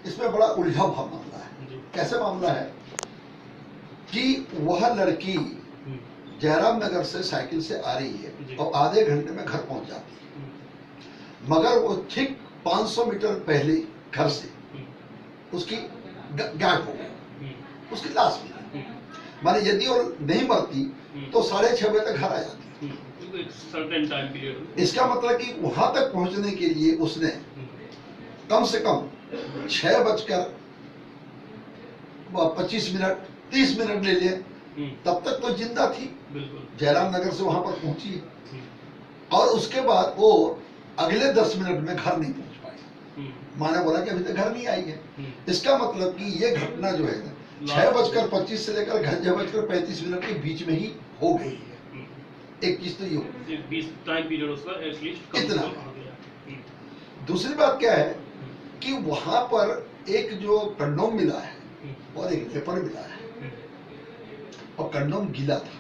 इसमें बड़ा उलझा हुआ मामला है। कैसे मामला है कि वह लड़की जयराम नगर से साइकिल से आ रही है और आधे घंटे में घर पहुंच जाती है, मगर वो ठीक 500 मीटर पहले घर से उसकी गायब हो गई, उसकी लाश मिली। माने यदि वो नहीं मरती तो 6:30 बजे तक घर आ जाती। इसका मतलब कि वहां तक पहुंचने के लिए उसने कम से कम 6:25 30 मिनट ले लिए, तब तक तो जिंदा थी, जयराम नगर से वहां पर पहुंची और उसके बाद वो अगले 10 मिनट में घर नहीं पहुंच पाई। माने बोला कि अभी तक घर नहीं आई है। इसका मतलब कि ये घटना जो है 6:25 से लेकर 6:35 के बीच में ही हो गई है। एक चीज तो ये टाइम पीरियड उसका एटलीस्ट इतना। दूसरी बात क्या है कि वहां पर एक जो कंडोम मिला है और एक रेपर मिला है, और कंडोम गीला था।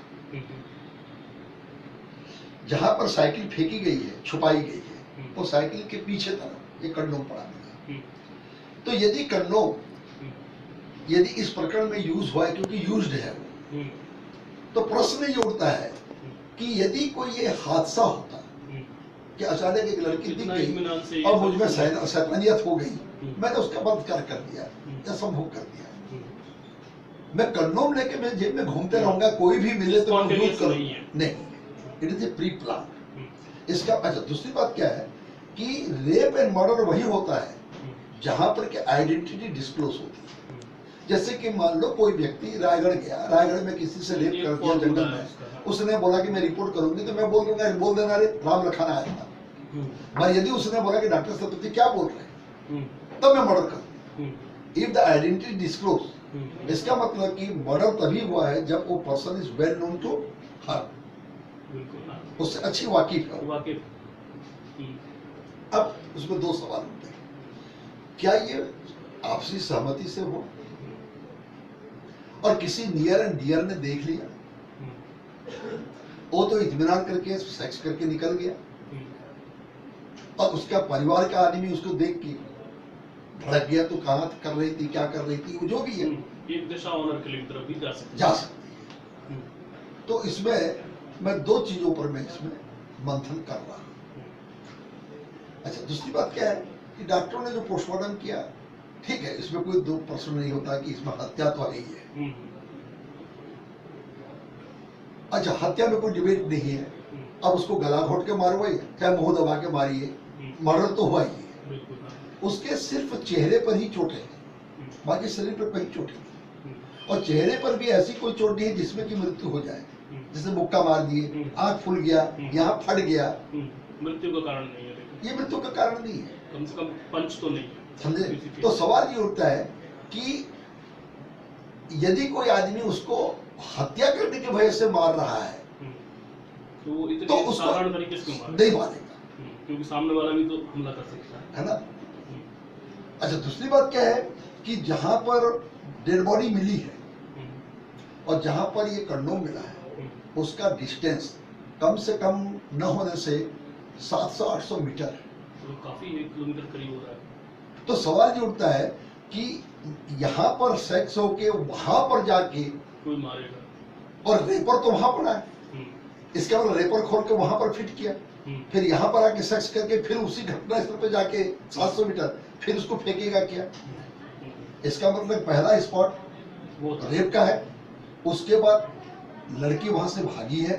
जहां पर साइकिल फेंकी गई है, छुपाई गई है, वो साइकिल के पीछे तरफ ये कंडोम पड़ा मिला। तो यदि कंडोम यदि इस प्रकरण में यूज हुआ है, क्योंकि यूज्ड है वो, तो प्रश्न ये उठता है कि यदि कोई ये हादसा होता कि अचानक एक लड़की दिख गई और मुझ में शैतानियत हो गई, मैंने उसका बलात्कार कर दिया या संभोग कर दिया, मैं कंडोम लेके मैं जेब में घूमते रहूंगा, कोई भी मिले तो मैं यूज करूंगा? नहीं, it is a pre plan. इसका अच्छा, दूसरी बात क्या है कि रेप एंड मर्डर वही होता है जहां पर कि आइडेंटिटी डिस्क्लोज होती है। जैसे कि मान लो कोई व्यक्ति रायगढ़ गया, रायगढ़ में किसी से रेप कर दिया जंगल में, उसने बोला कि मैं रिपोर्ट करूंगी, तो मैं बोल दूंगा, बोल देना रे राम लखन आया था। पर यदि उसने बोला कि डॉक्टर सतपति क्या बोल रहे हैं, तब मैं मर्डर कर। इफ द आइडेंटिटी डिस्क्लोज, इसका मतलब कि मर्डर तभी हुआ है जब वो person is well known to her, उससे अच्छी वाकिफ है। अब उसमें दो सवाल होते हैं, क्या ये आपसी सहमति से हो और किसी नियर एंड डियर ने देख लिया, वो तो इत्मीनान करके सेक्स करके निकल गया और उसका परिवार का आदमी उसको देख के भड़क गया, तो कहाँ कर रही थी, क्या कर रही थी, वो जो भी है एक दिशा ऑनर के लिए तरफ भी जा सकती है। तो इसमें मैं दो चीजों पर मैं इसमें मंथन कर रहा हूं। अच्छा, दूसरी बात क्या है कि डॉक्टरों ने जो पोस्टमार्टम किया, ठीक है, इसमें कोई दो प्रश्न नहीं होता कि इसमें हत्या तो है ही है। अच्छा, हत्या में कोई डिबेट नहीं है। अब उसको गला घोट के मारवाइए चाहे मुंह दबा के मारिए, मर्डर तो हुआ ही है। उसके सिर्फ चेहरे पर ही चोटें हैं, बाकी शरीर पर कहीं चोटें नहीं, और चेहरे पर भी ऐसी कोई चोट नहीं है जिसमें की मृत्यु हो जाए। जैसे मुक्का मार दिए, आंख फूल गया, यहाँ फट गया, मृत्यु का कारण नहीं है। ये मृत्यु का कारण नहीं है, कम से कम पंच तो नहीं है, समझे। तो सवाल ये उठता है कि यदि कोई आदमी उसको हत्या करने की वजह से मार रहा है तो उसको साधारण तरीके से नहीं मारेगा, क्योंकि सामने वाला भी तो हमला कर सकता है ना। अच्छा, दूसरी बात क्या है कि जहां पर डेड बॉडी मिली है और जहां पर ये कंडोम मिला है, उसका डिस्टेंस कम से कम न होने से 700-800 मीटर है, तो काफी 1 किलोमीटर करीब हो रहा है। तो सवाल ये उठता है कि यहाँ पर सेक्स होके वहां पर जाके कोई मारेगा, और रेपर तो वहां पड़ा है, इसका मतलब रेपर खोल के वहां पर फिट किया, फिर यहाँ पर आके सेक्स करके फिर उसी घटना स्थल पे जाके 700 मीटर फिर उसको फेंकेगा क्या। इसका मतलब पहला स्पॉट रेप का है, उसके बाद लड़की वहां से भागी है,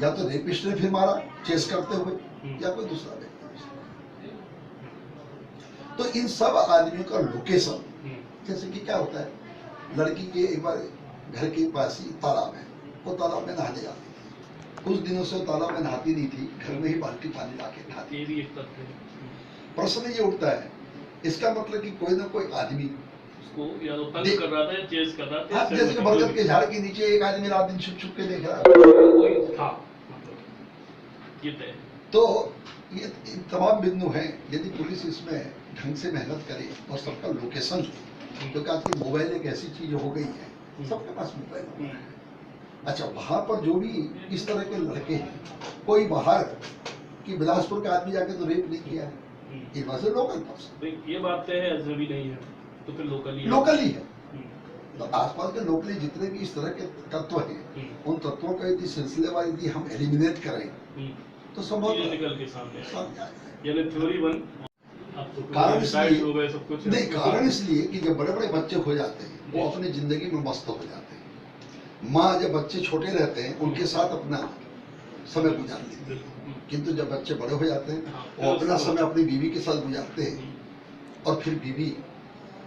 या तो रेपिस्ट ने फिर मारा चेस करते हुए, या कोई दूसरा व्यक्ति। तो इन सब आदमियों का लोकेशन, जैसे कि क्या होता है, लड़की के एक बार घर के पास ही तालाब है, वो तालाब में नहाने जाती थी, कुछ दिनों से तालाब में नहाती नहीं थी, घर में ही बाल्टी पानी लाके नहाती। ये भी एक तथ्य है। प्रश्न ये उठता है, इसका मतलब कि कोई ना कोई आदमी उसको या तो तंग कर रहा था या चेस कर रहा था, जैसे कि बरगद के झाड़ के नीचे एक आदमी रात दिन छुप छुप के देख रहा कोई था, ये तय। तो ये तमाम बिंदु हैं, यदि पुलिस इसमें ढंग से मेहनत करे और सबका लोकेशन, क्योंकि आज की मोबाइल एक ऐसी चीज हो गई है, सबके पास मोबाइल है। अच्छा, वहां पर जो भी इस तरह के लड़के हैं, कोई बाहर कि बिलासपुर का आदमी जाके तो रेप नहीं किया है, it was a local person. तो ये बात तय है अजनबी नहीं है, तो फिर लोकल ही लोकल ही है। तो आसपास के लोकली जितने भी इस तरह के तत्व हैं, उन तत्वों का यदि सिलसिलेवार यदि हम एलिमिनेट करें तो संभव निकल के सामने सामने आएगा। यानी थ्योरी वन कारण इसलिए हो गए सब कुछ नहीं, कारण इसलिए कि जब बड़े बड़े बच्चे हो जाते हैं वो अपनी जिंदगी में मस्त हो जाते हैं। माँ जब बच्चे छोटे रहते हैं उनके साथ अपना समय गुजार लेती है, किंतु जब बच्चे बड़े हो जाते हैं वो अपना समय अपनी बीवी के साथ गुजारते हैं और फिर बीवी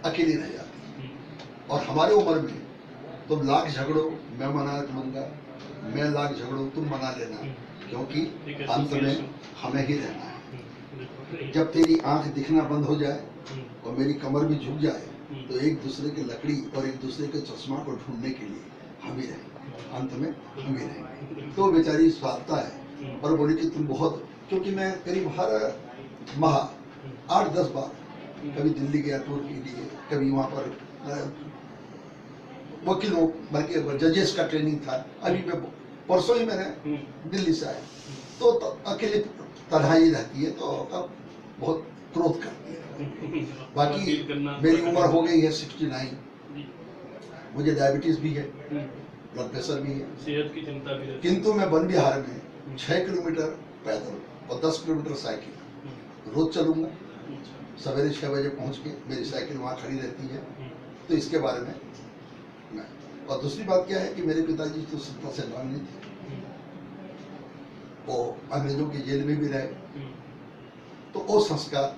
अकेली रह जाती है। और हमारे उम्र में तुम लाख झगड़ो मैं मना लूंगा, मैं लाख झगड़ो तुम मना लेना, क्योंकि अंत में हमें ही रहना है। जब तेरी आंख दिखना बंद हो जाए और मेरी कमर भी झुक जाए तो एक दूसरे की लकड़ी और एक दूसरे के चश्मा को ढूंढने के लिए हम ही रहेंगे, अंत में हम ही रहेंगे। तो बेचारी स्वार्थता है और बोली कि तुम बहुत, क्योंकि मैं करीब हर माह 8-10 बार कभी दिल्ली गया टूर के लिए, कभी वहाँ पर वकीलों बल्कि जजेस का ट्रेनिंग था। अभी मैं परसों ही मैंने दिल्ली से आया तो अकेले तन्हाई रहती है तो अब बहुत क्रोध करती है। बाकी मेरी उम्र हो गई है 69, मुझे डायबिटीज भी है, ब्लड प्रेशर भी है, सेहत की चिंता भी है। किंतु मैं वन विहार में 6 किलोमीटर पैदल और 10 किलोमीटर साइकिल रोज चलूंगा। सवेरे 6 बजे पहुंच के मेरी साइकिल वहाँ खड़ी रहती है। तो इसके बारे में मैं, और दूसरी बात क्या है कि मेरे पिताजी तो सत्ता से बाहर नहीं थे, वो अंग्रेजों की जेल में भी रहे, तो वो संस्कार,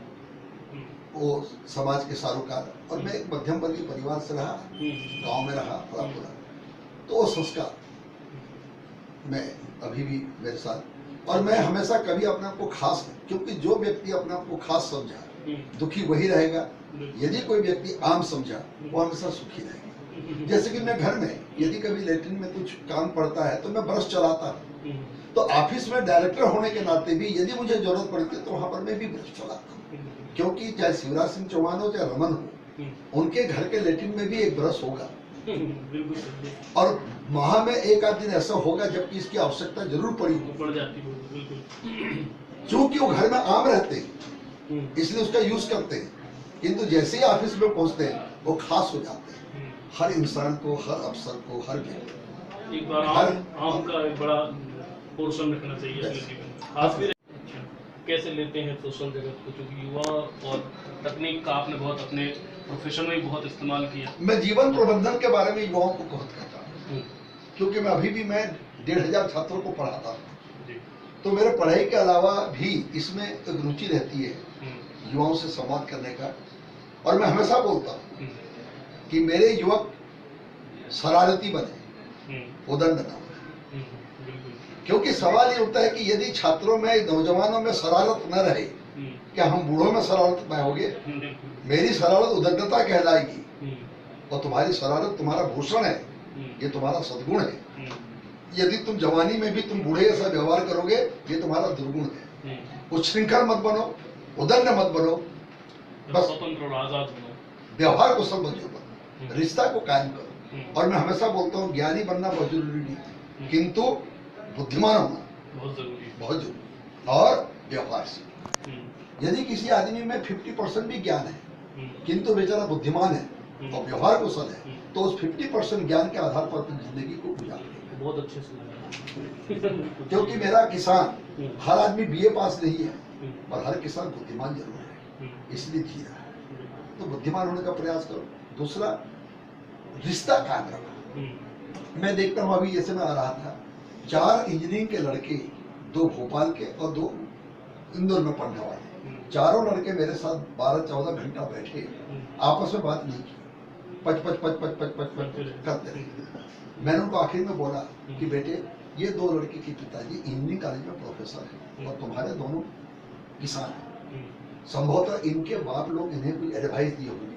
वो समाज के सारोकार, और मैं एक मध्यम वर्गीय परिवार से रहा, गांव में रहा पूरा, तो वो संस्कार मैं अभी भी मेरे साथ। और मैं हमेशा कभी अपने आप को खास, क्योंकि जो व्यक्ति अपने आप को खास समझा दुखी वही रहेगा, यदि कोई व्यक्ति आम समझा वो हमेशा सुखी रहेगा। जैसे कि मैं घर में यदि कभी लैट्रिन में कुछ काम पड़ता है तो मैं ब्रश चलाता हूँ, तो ऑफिस में डायरेक्टर होने के नाते भी यदि मुझे जरूरत पड़ती है तो वहां पर मैं भी ब्रश चलाता हूँ, क्योंकि चाहे शिवराज सिंह चौहान हो चाहे रमन हो, उनके घर के लैट्रिन में भी एक ब्रश होगा और माह में एक आध दिन ऐसा होगा जबकि इसकी आवश्यकता जरूर पड़ जाती है। क्योंकि वो घर में आम रहते हैं इसलिए उसका यूज करते हैं, किंतु जैसे ही ऑफिस में पहुंचते हैं वो खास हो जाते हैं। हर इंसान को, हर अफसर को, हर व्यक्ति एक बार आम का एक बड़ा पोर्शन रखना चाहिए अपने जीवन। आप भी कैसे लेते हैं सोशल जगत को, क्योंकि युवा और तकनीक का आपने बहुत अपने प्रोफेशन में बहुत इस्तेमाल किया। मैं जीवन प्रबंधन के बारे में युवाओं को बहुत कहता हूँ, क्योंकि मैं अभी भी मैं 1500 छात्रों को पढ़ाता हूँ, तो मेरे पढ़ाई के अलावा भी इसमें एक रुचि रहती है युवाओं से संवाद करने का। और मैं हमेशा बोलता हूँ कि मेरे युवक शरारती बने, उदंड न हो, क्योंकि सवाल ये उठता है कि यदि छात्रों में, नौजवानों में शरारत न रहे, क्या हम बूढ़ों में शरारत पाओगे? मेरी शरारत उदंडता कहलाएगी और तुम्हारी शरारत तुम्हारा भूषण है, ये तुम्हारा सद्गुण है। यदि तुम जवानी में भी तुम बूढ़े जैसा व्यवहार करोगे ये तुम्हारा दुर्गुण है। उच्छृंखल मत बनो, उदंड मत बनो, बस स्वतंत्र और आजाद बनो, व्यवहार को समझो, बनो, रिश्ता को कायम करो। और मैं हमेशा बोलता हूँ ज्ञानी बनना बहुत जरूरी नहीं, किंतु बुद्धिमान होना बहुत जरूरी, और व्यवहार से। यदि किसी आदमी में 50% भी ज्ञान है किंतु बेचारा बुद्धिमान है और व्यवहार कुशल है, तो उस 50% ज्ञान के आधार पर अपनी जिंदगी को गुजारेगा। बहुत अच्छे से क्योंकि मेरा किसान, हर आदमी बीए पास नहीं है और हर किसान बुद्धिमान जरूर है, इसलिए धीरा है। तो बुद्धिमान होने का प्रयास करो। दूसरा, रिश्ता कायम रखो। मैं देखता हूँ अभी जैसे मैं आ रहा था, 4 इंजीनियरिंग के लड़के, 2 भोपाल के और 2 इंदौर में पढ़ने वाले, चारों लड़के मेरे साथ 12-14 घंटा बैठे, आपस में बात नहीं की, पच करते रहे। मैंने उनको आखिर में बोला कि बेटे, ये 2 लड़के के पिताजी इंजीनियरिंग कॉलेज में प्रोफेसर हैं और तुम्हारे दोनों किसान हैं, संभवतः इनके बाप लोग इन्हें कोई एडवाइस दिए होंगे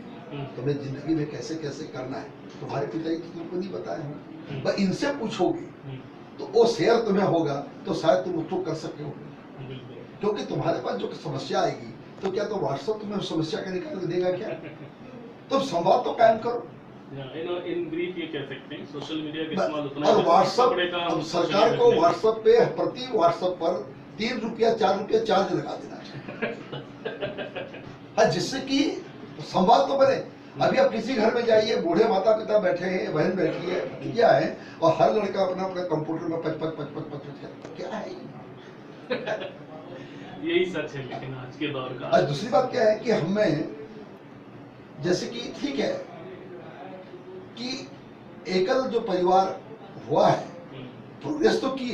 तुम्हें जिंदगी में कैसे कैसे करना है, तुम्हारे पिताजी तो तुमको नहीं बताए होंगे, पर इनसे पूछोगे तो वो शेयर तुम्हें होगा तो शायद तुम उसको कर सके हो। क्योंकि तुम्हारे पास जो समस्या आएगी तो क्या तो व्हाट्सएप तुम्हें समस्या का निकाल के देगा क्या? तो संवाद तो कायम करो। इन ब्रीफ ये कह सकते हैं सोशल मीडिया का इस्तेमाल उतना, और व्हाट्सएप, सरकार को व्हाट्सएप पे प्रति व्हाट्सएप पर 3 रुपया 4 रुपया चार्ज लगा देना चाहिए। हाँ, जिससे कि संवाद तो बने। अभी आप किसी घर में जाइए, बूढ़े माता पिता बैठे हैं, बहन बैठी है, क्या है, और हर लड़का अपना अपना कंप्यूटर में पच पच करता, क्या है यही सच है लेकिन आज के दौर का। आज दूसरी बात क्या है कि हमें, जैसे कि ठीक है कि एकल जो परिवार हुआ है, प्रोग्रेस तो की,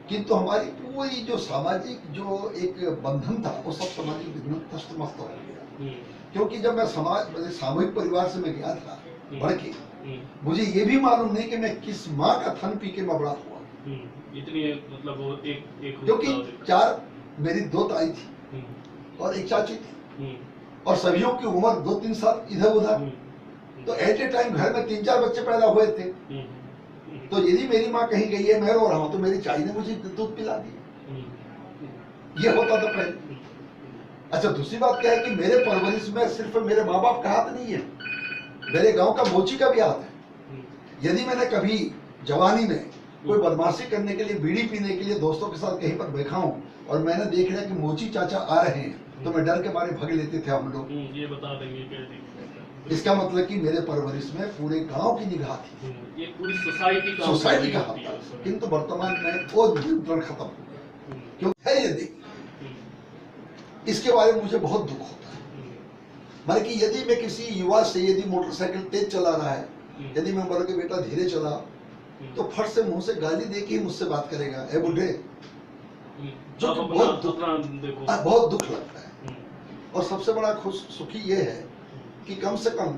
किंतु हमारी पूरी जो सामाजिक जो एक बंधन था वो सब सामाजिक विघ्न तस्त मस्त हो गया। क्योंकि जब मैं सामूहिक परिवार से मैं गया था बढ़ के, मुझे ये भी मालूम नहीं कि मैं किस माँ का थन पी के मैं बड़ा हुआ। इतनी मतलब वो एक क्योंकि चार मेरी 2 ताई थी और एक चाची थी, और सभियों की उम्र 2-3 साल इधर उधर, तो एट ए टाइम घर में 3-4 बच्चे पैदा हुए थे। तो यदि मेरी माँ कहीं गई है, मैं रो रहा हूँ, तो मेरी चाची ने मुझे दूध पिला दिया। ये होता था पहले। अच्छा, दूसरी बात क्या है कि मेरे परवरिश में सिर्फ मेरे माँ बाप का हाथ नहीं है, मेरे गांव का मोची का भी हाथ है। यदि मैंने कभी जवानी में कोई बदमाशी करने के लिए, बीड़ी पीने के लिए दोस्तों के साथ कहीं पर बैठा हूँ और मैंने देख लिया कि मोची चाचा आ रहे हैं, तो मैं डर के मारे भाग लेते थे हम लोग। ये बता देंगे इसका मतलब कि मेरे परवरिश में पूरे गांव की निगाह थी, ये पूरी सोसाइटी का हाथ था। किंतु वर्तमान में वो नियंत्रण खत्म हो गया। क्यों है यदि इसके बारे में मुझे बहुत दुख होता है। माने कि यदि मैं किसी युवा से यदि मोटरसाइकिल तेज चला रहा है, यदि मैं बोला कि बेटा धीरे चला, तो फट से मुंह से गाली देके ही मुझसे बात करेगा, ए बुढ़े, जो कि बहुत दुख लगता है। और सबसे बड़ा सुखी ये है कि कम से कम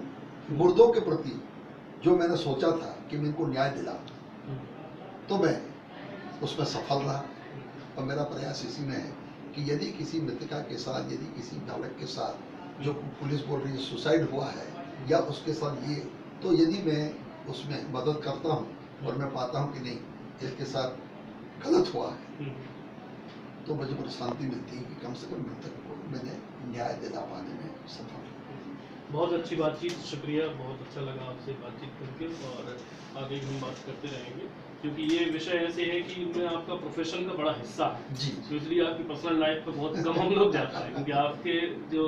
मुर्दों के प्रति जो मैंने सोचा था कि मैं इनको न्याय दिला, तो मैं उसमें सफल रहा। और मेरा प्रयास इसी में है कि यदि किसी मृतका के साथ, यदि किसी बालक के साथ जो पुलिस बोल रही है सुसाइड हुआ है, या उसके साथ ये, तो यदि मैं उसमें मदद करता हूँ और मैं पाता हूँ कि नहीं इसके साथ गलत हुआ है, तो मुझे बड़ी शांति मिलती है कि कम से कम मृतक को मैंने न्याय दिला पाने में सफल। बहुत अच्छी बातचीत, शुक्रिया, बहुत अच्छा लगा आपसे बातचीत करके, और आगे भी हम बात करते रहेंगे क्योंकि ये विषय ऐसे है कि इनमें आपका प्रोफेशन का बड़ा हिस्सा है जी। तो इसलिए आपकी पर्सनल लाइफ पे बहुत कम हम लोग जाता है क्योंकि आपके जो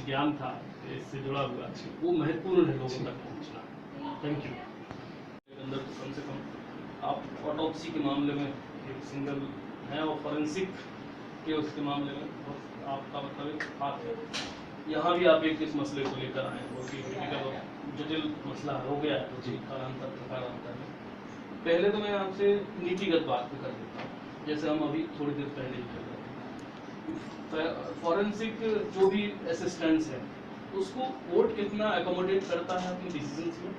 ज्ञान था इससे जुड़ा हुआ वो महत्वपूर्ण है लोगों तक पहुँचना। Thank you. अंदर तो कम से कम आप ऑटोप्सी के मामले में एक सिंगल हैं और फॉरेंसिक के उसके मामले में आपका मतलब एक हाथ है। यहाँ भी आप एक इस मसले को लेकर आए हैं, बहुत ही क्रिटिकल और जटिल मसला हो गया है, तो कालांतर में। पहले तो मैं आपसे नीतिगत बात पे कर देता हूँ, जैसे हम अभी थोड़ी देर पहले ही कर रहे थे। फॉरेंसिक जो भी असिस्टेंट्स हैं उसको कोर्ट कितना एकोमोडेट करता है अपने डिसीजंस में,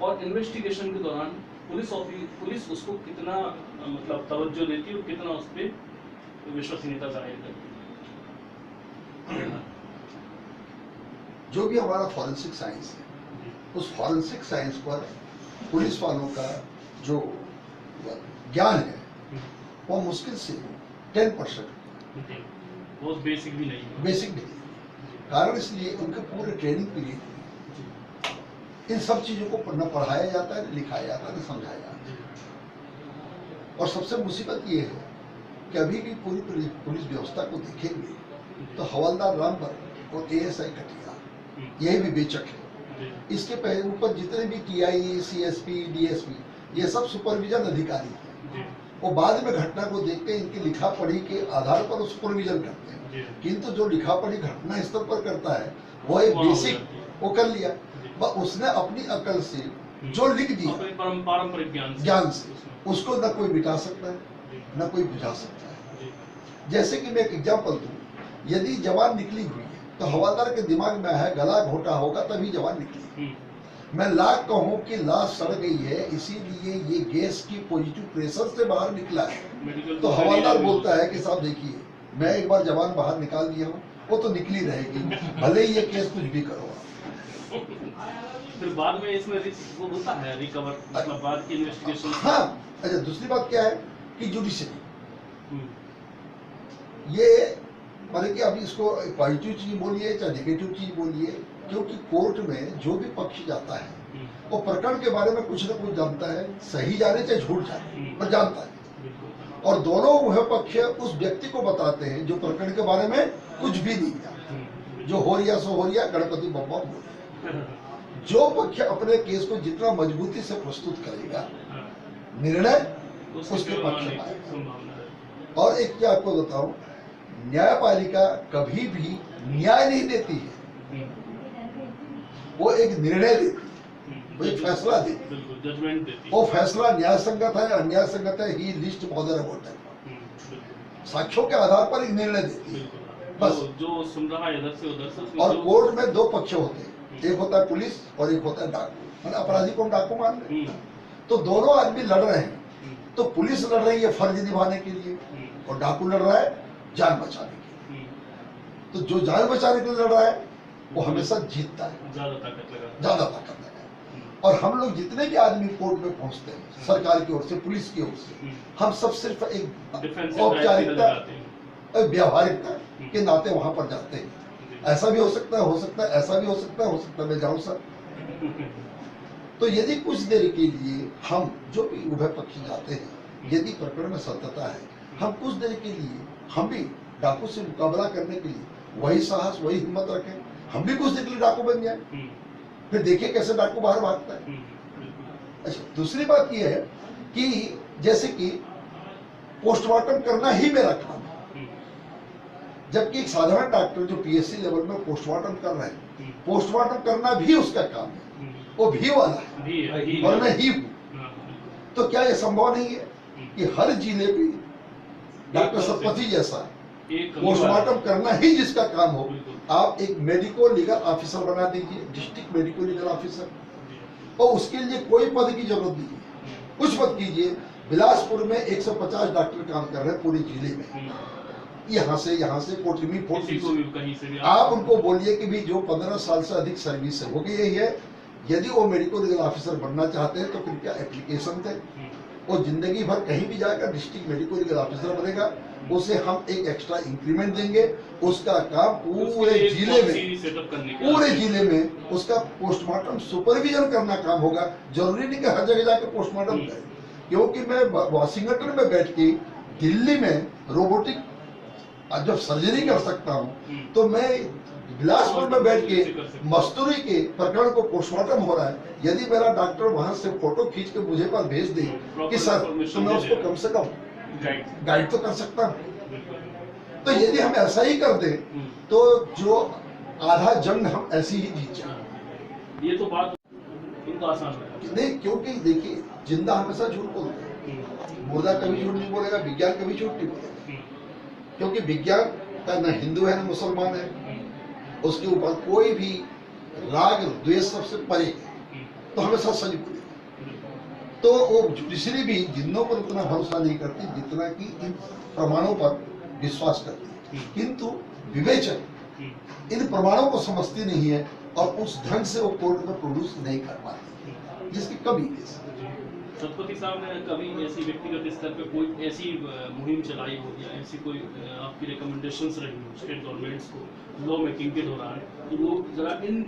और इन्वेस्टिगेशन के दौरान पुलिस उसको कितना मतलब तवज्जो देती है और कितना उस पर विश्वसनीयता जाहिर करती है। जो भी हमारा फॉरेंसिक साइंस है, उस फॉरेंसिक साइंस पर पुलिस वालों का जो ज्ञान है वो मुश्किल से 10%, बहुत बेसिक भी नहीं। कारण इसलिए उनके पूरे ट्रेनिंग पीरियड इन सब चीजों को न पढ़ाया जाता है, न लिखाया जाता है, न समझाया जाता है। और सबसे मुसीबत ये है कि अभी भी पूरी पुलिस व्यवस्था को देखेंगे तो हवलदार रामपुर और ASI कटिया यही भी बेचक है। इसके पहले ऊपर जितने भी TI, CSP, DSP, ये सब सुपरविजन अधिकारी हैं। वो बाद में घटना को देखते इनकी लिखा पढ़ी के आधार पर सुपरविजन करते हैं, किंतु जो लिखा पढ़ी घटना स्तर पर करता है वो एक बेसिक वो कर लिया, उसने अपनी अकल से जो लिख दिया पारंपरिक ज्ञान से, उसको न कोई मिटा सकता है न कोई बुझा सकता है। जैसे कि मैं एक एग्जाम्पल दूं, यदि जवान निकली हुई है तो हवलदार के दिमाग में है गला घोटा होगा तभी जवान निकली। मैं लाख कहूं कि लाश सड़ गई है इसीलिए ये गैस की पॉजिटिव प्रेशर से बाहर निकला है, तो हवलदार बोलता है कि साहब देखिए मैं एक बार जवान बाहर निकाल दिया हूँ, वो तो निकली रहेगी, भले ही ये केस कुछ भी करो। फिर बाद में इसमें वो होता है रिकवर, मतलब बाद की इन्वेस्टिगेशन। हाँ, अच्छा दूसरी बात क्या है कि जुडिशरी ये माने कि अभी इसको पॉजिटिव चीज बोलिए चाहे नेगेटिव चीज बोलिए, क्योंकि कोर्ट में जो भी पक्ष जाता है वो प्रकरण के बारे में कुछ न कुछ जानता है, सही जाने चाहे झूठ जाने पर जानता है। और दोनों वह पक्ष उस व्यक्ति को बताते हैं जो प्रकरण के बारे में कुछ भी नहीं जानता, जो हो रिया सो हो रिया, गणपति बप्पा बोल। जो पक्ष अपने केस को जितना मजबूती से प्रस्तुत करेगा, निर्णय उसके पक्ष में आएगा। और एक क्या आपको बताऊं, न्यायपालिका कभी भी न्याय नहीं देती है, वो एक निर्णय देती है, वो एक फैसला देती है, जजमेंट देती है। वो फैसला न्याय संगत है अन्याय संगत है, ही लिस्ट बॉदर अबाउट दैट। साक्ष्यों के आधार पर एक निर्णय देती है बस। जो सुन रहा है इधर से उधर से। और कोर्ट में दो पक्ष होते हैं, एक होता है पुलिस और एक होता है डाकू, मतलब अपराधी को हम डाकू मान रहे हैं। तो दोनों आदमी लड़ रहे हैं, तो पुलिस लड़ रही है फर्ज निभाने के लिए और डाकू लड़ रहा है जान बचाने के लिए। तो जो जान बचाने के लिए लड़ रहा है वो हमेशा जीतता है, ज्यादा ताकत लगा। और हम लोग जितने भी आदमी कोर्ट में पहुंचते हैं सरकार की ओर से, पुलिस की ओर से, हम सब सिर्फ एक औपचारिकता, व्यावहारिकता के नाते वहां पर जाते हैं। ऐसा भी हो सकता है, ऐसा भी हो सकता है, मैं जाऊं सर। तो यदि कुछ देर के लिए हम जो भी उभय पक्षी जाते हैं, यदि प्रकरण में सत्यता है, हम कुछ देर के लिए हम भी डाकू से मुकाबला करने के लिए वही साहस वही हिम्मत रखें, हम भी कुछ देर के लिए डाकू बन जाए, फिर देखिए कैसे डाकू बाहर भागता है। अच्छा, दूसरी बात यह है कि जैसे कि पोस्टमार्टम करना ही मेरा काम है, जबकि एक साधारण डॉक्टर जो पीएससी लेवल में पोस्टमार्टम कर रहे हैं, पोस्टमार्टम करना भी उसका काम है, वो भी वाला है और मैं ही हूँ। तो क्या यह संभव नहीं है कि हर जिले पे डॉक्टर सतपथी जैसा पोस्टमार्टम करना ही जिसका काम हो, आप एक मेडिको लीगल ऑफिसर बना दीजिए, डिस्ट्रिक्ट मेडिको लीगल ऑफिसर, और उसके लिए कोई पद की जरूरत नहीं है, कुछ मत कीजिए। बिलासपुर में 150 डॉक्टर काम कर रहे हैं पूरे जिले में, यहाँ से कोटमी फोर्ट, आप उनको बोलिए कि भी जो 15 साल से अधिक सर्विस है, हो गई यही है, यदि वो मेडिको लीगल ऑफिसर बनना चाहते हैं तो कृपया एप्लीकेशन दें, और जिंदगी भर कहीं भी जाकर डिस्ट्रिक्ट मेडिको लीगल ऑफिसर बनेगा, उसे हम एक एक्स्ट्रा इंक्रीमेंट देंगे, उसका काम पूरे जिले में उसका पोस्टमार्टम सुपरविजन करना काम होगा। जरूरी नहीं कि हर जगह जाकर पोस्टमार्टम करें, क्योंकि मैं वाशिंगटन में बैठ के दिल्ली में रोबोटिक जब सर्जरी कर सकता हूँ, तो मैं बिलासपुर में बैठ के मस्तूरी के प्रकरण को पोस्टमार्टम हो रहा है, यदि मेरा डॉक्टर वहां से फोटो खींच के मुझे पास भेज दे कि सर, तो मैं उसको कम से कम गाइड तो कर सकता हूँ। तो यदि हम ऐसा ही कर दें तो जो आधा जंग हम ऐसी ही जीत जाएंगे। ये तो बात इनको आसान नहीं, क्योंकि देखिए जिंदा हमेशा झूठ बोलते हैं, मुर्दा कभी झूठ नहीं बोलेगा, विज्ञान कभी झूठ नहीं बोलेगा, क्योंकि विज्ञान का न हिंदू है न मुसलमान है, उसके ऊपर कोई भी राग द्वेष सबसे परे है, तो हमेशा सच बोलेगा। तो वो जुडिशरी भी जिन्नों पर उतना भरोसा नहीं करती जितना कि इन प्रमाणों पर विश्वास करती है, किंतु विवेचक इन प्रमाणों को समझती नहीं है और उस ढंग से वो कोर्ट में प्रोड्यूस नहीं कर पाती, जिसकी कमी है। सतपथी साहब ने कभी ऐसी व्यक्तिगत स्तर पे कोई ऐसी मुहिम चलाई हो या ऐसी कोई आपकी रिकमेंडेशंस रही हो स्टेट गवर्नमेंट्स को लॉ मेकिंग के दौरान, तो वो जरा इन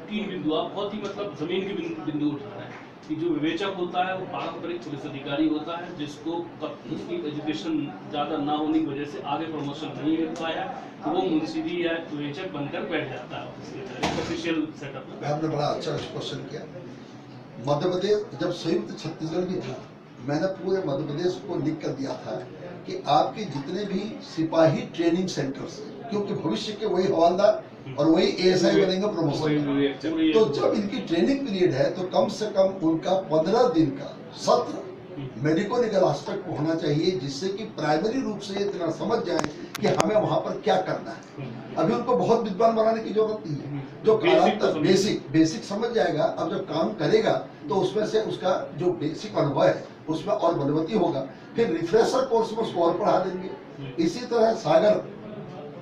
3 बिंदु आप बहुत ही मतलब जमीन के बिंदु उठा रहे हैं कि जो विवेचक होता है वो पारंपरिक पुलिस अधिकारी होता है, जिसको उसकी एजुकेशन ज़्यादा ना होने की वजह से आगे प्रमोशन नहीं मिल पाया, तो वो मुंशीदी या विवेचक बनकर बैठ जाता है ऑफिशियल सेटअप में। आपने बड़ा अच्छा क्वेश्चन किया। मध्य प्रदेश जब संयुक्त छत्तीसगढ़ भी था, मैंने पूरे मध्य प्रदेश को लिख कर दिया था कि आपके जितने भी सिपाही ट्रेनिंग सेंटर्स, क्योंकि भविष्य के वही हवालदार और वही एएसआई बनेंगे प्रमोशन, तो जब इनकी ट्रेनिंग पीरियड है तो कम से कम उनका 15 दिन का सत्र मेडिको लीगल एस्पेक्ट को होना चाहिए, जिससे कि प्राइमरी रूप से इतना समझ जाए कि हमें वहां पर क्या करना है। अभी उनको बहुत विद्वान बनाने की जरूरत नहीं है, जो कालांतर बेसिक समझ जाएगा, अब जब काम करेगा तो उसमें से उसका जो बेसिक अनुभव है उसमें और बलवती होगा, फिर रिफ्रेशर कोर्स में उसको और पढ़ा देंगे। इसी तरह सागर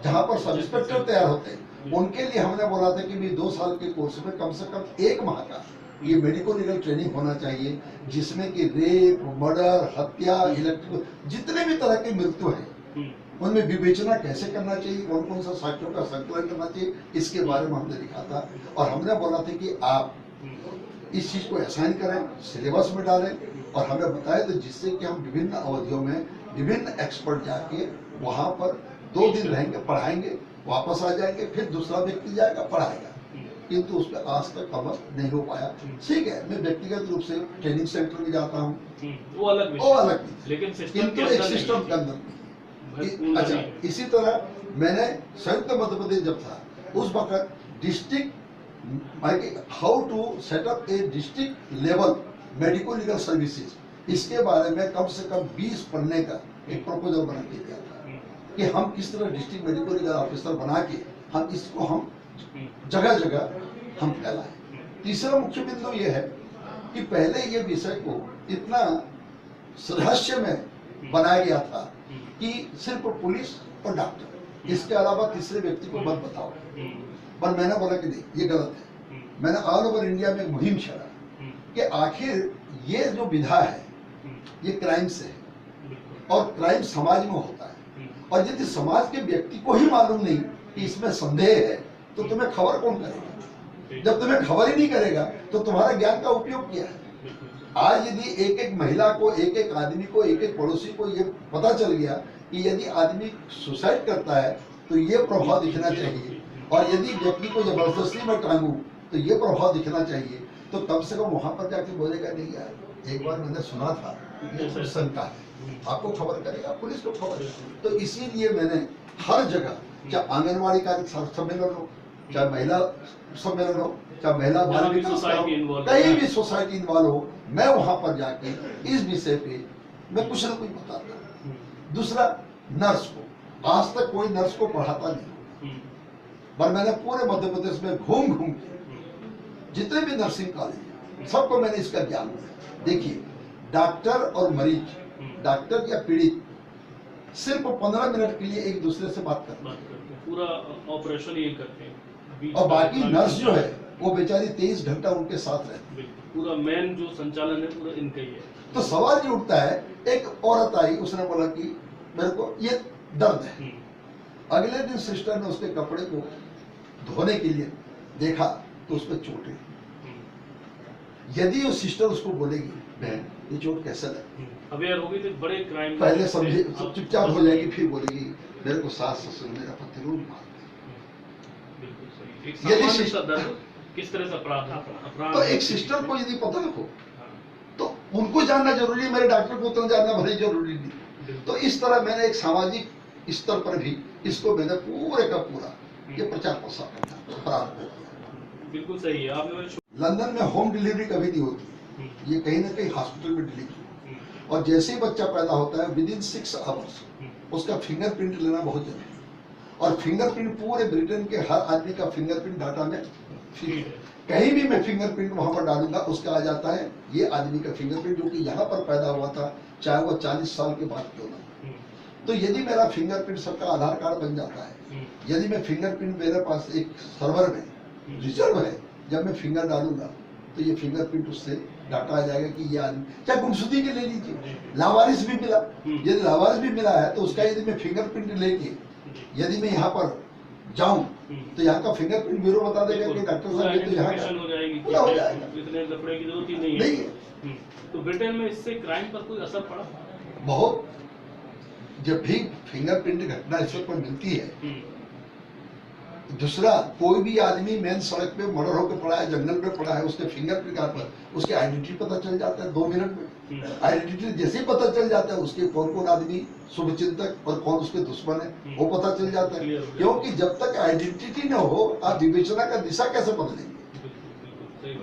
जहाँ पर सब इंस्पेक्टर तैयार होते हैं, उनके लिए हमने बोला था कि भी 2 साल के कोर्स में कम से कम 1 माह का ये मेडिको लीगल ट्रेनिंग होना चाहिए, जिसमें कि रेप, मर्डर, हत्या, इलेक्ट्रिक जितने भी तरह की मृत्यु है उनमें विवेचना कैसे करना चाहिए, कौन कौन सा साक्ष्यों का संकलन करना चाहिए, इसके बारे में हमने लिखा था। और हमने बोला था कि आप इस चीज को असाइन करें, सिलेबस में डालें और हमें बताएं, तो जिससे कि हम विभिन्न अवधियों में विभिन्न एक्सपर्ट जाके वहां पर 2 दिन रहेंगे, पढ़ाएंगे, वापस आ जाएंगे, फिर दूसरा व्यक्ति जाएगा पढ़ाएगा, किंतु उस पर आज तक अमल नहीं हो पाया। ठीक है, मैं व्यक्तिगत रूप से ट्रेनिंग सेंटर में जाता हूँ, वो अलग लेकिन किंतु एक सिस्टम के अंदर। अच्छा, इसी तरह मैंने संयुक्त मध्य प्रदेश जब था उस वक्त district how to set up a district level medico legal services, इसके बारे में कम से कम 20 पढ़ने का एक प्रपोजल बना के दिया था कि हम किस तरह डिस्ट्रिक्ट मेडिको लीगल ऑफिसर बना के हम इसको हम जगह जगह हम फैलाएं। तीसरा मुख्य बिंदु ये है कि पहले ये विषय को इतना रहस्य में बनाया गया था कि सिर्फ पुलिस और डॉक्टर, इसके अलावा तीसरे व्यक्ति को मत बताओ। पर मैंने बोला कि नहीं, ये गलत है। मैंने ऑल ओवर इंडिया में मुहिम छेड़ा कि आखिर ये जो विधा है ये क्राइम से है और क्राइम समाज में होता है, और यदि समाज के व्यक्ति को ही मालूम नहीं कि इसमें संदेह है तो तुम्हें खबर कौन करेगा? जब तुम्हें खबर ही नहीं करेगा तो तुम्हारा ज्ञान का उपयोग क्या है? आज यदि एक एक महिला को, एक एक आदमी को, एक एक पड़ोसी को ये पता चल गया कि यदि आदमी सुसाइड करता है तो ये प्रभाव दिखना चाहिए, और यदि व्यक्ति को जबरदस्ती में टांगू तो ये प्रभाव दिखना चाहिए, तो कम से कम वहां पर जाके बोलेगा नहीं यार, एक बार मैंने सुना था ये शंका है, आपको खबर करेगा, पुलिस को खबर। तो इसीलिए मैंने हर जगह, चाहे आंगनबाड़ी का सम्मेलन हो, चाहे महिला सम्मेलन हो, चाहे महिला बाल विकास हो, कहीं भी सोसाइटी इन्वॉल्व हो, मैं वहां पर जाके इस विषय पे मैं कुछ न कुछ बताता। दूसरा, नर्स को, आज तक कोई नर्स को पढ़ाता नहीं, पर मैंने पूरे मध्य प्रदेश में घूम घूम के जितने भी नर्सिंग कॉलेज सबको मैंने इसका ज्ञान दिया। देखिए, डॉक्टर और मरीज, डॉक्टर या पीड़ित सिर्फ 15 मिनट के लिए एक दूसरे से बात करते हैं, पूरा ऑपरेशन ये करते हैं, और बाकी नर्स जो है वो बेचारी 23 घंटा उनके साथ रहती है, पूरा मेन जो संचालन है पूरा इनका ही है। तो सवाल ये उठता है, एक औरत आई, उसने बोला कि मेरे को ये दर्द है। अगले दिन सिस्टर ने उसके कपड़े को धोने के लिए देखा तो उस पर चोट है। यदि वो सिस्टर उसको बोलेगी बहन ये चोट कैसे लगी, अवेयर होगी तो बड़े क्राइम पहले समझे, चुपचाप हो जाएगी, फिर बोलेगी मेरे को सास ससुर मेरा पति रोज मारते। किस तरह से अपराध, तो एक सिस्टर को यदि पता हो तो उनको जानना जरूरी है, मेरे डॉक्टर को उतना जानना भले जरूरी नहीं। तो इस तरह मैंने एक सामाजिक स्तर पर भी इसको मैंने पूरे का पूरा ये प्रचार प्रसार करना प्रारंभ किया। बिल्कुल सही है। आपने लंदन में होम डिलीवरी कभी नहीं होती, ये कहीं ना कहीं हॉस्पिटल में डिलीवरी, और जैसे ही बच्चा पैदा होता है विदिन 6 आवर्स उसका फिंगरप्रिंट लेना बहुत जरूरी है, और फिंगरप्रिंट पूरे ब्रिटेन के हर आदमी का फिंगरप्रिंट डाटा में फीड है। कहीं भी मैं फिंगरप्रिंट वहां पर डालूंगा उसका आ जाता है ये आदमी का फिंगरप्रिंट जो कि यहाँ पर पैदा हुआ था, चाहे वो 40 साल के बाद क्यों ना। तो यदि मेरा फिंगरप्रिंट सबका आधार कार्ड बन जाता है, यदि मैं फिंगरप्रिंट मेरे पास एक सर्वर में रिजर्व है, जब मैं फिंगर डालूंगा तो ये फिंगरप्रिंट उससे डाटा आ जाएगा कि ये आदमी, चाहे गुमशुदगी के ले लीजिए, लावारिस भी मिला, यदि लावारिस भी मिला है तो उसका यदि मैं फिंगरप्रिंट लेके यदि मैं यहाँ पर जाऊं तो यहाँ का फिंगरप्रिंट ब्यूरो बता देगा कि डॉक्टर साहब ये तो यहाँ हो जाएगी, पूरा हो जाएगा, इतने लफड़े की जरूरत ही नहीं है। तो ब्रिटेन में इससे क्राइम पर कोई असर पड़ा? बहुत। जब भी फिंगरप्रिंट घटना इस पर मिलती है, दूसरा कोई भी आदमी मेन सड़क पे मर्डर होकर पड़ा है, जंगल में पड़ा है, उसके फिंगरप्रिंट पर उसके आइडेंटिटी पता चल जाता है 2 मिनट में। आइडेंटिटी जैसे ही पता चल जाता है उसके कौन कौन आदमी शुभचिंतक और कौन उसके दुश्मन है वो पता चल जाता है, क्योंकि जब तक आइडेंटिटी न हो आप विवेचना का दिशा कैसे बदलेंगे।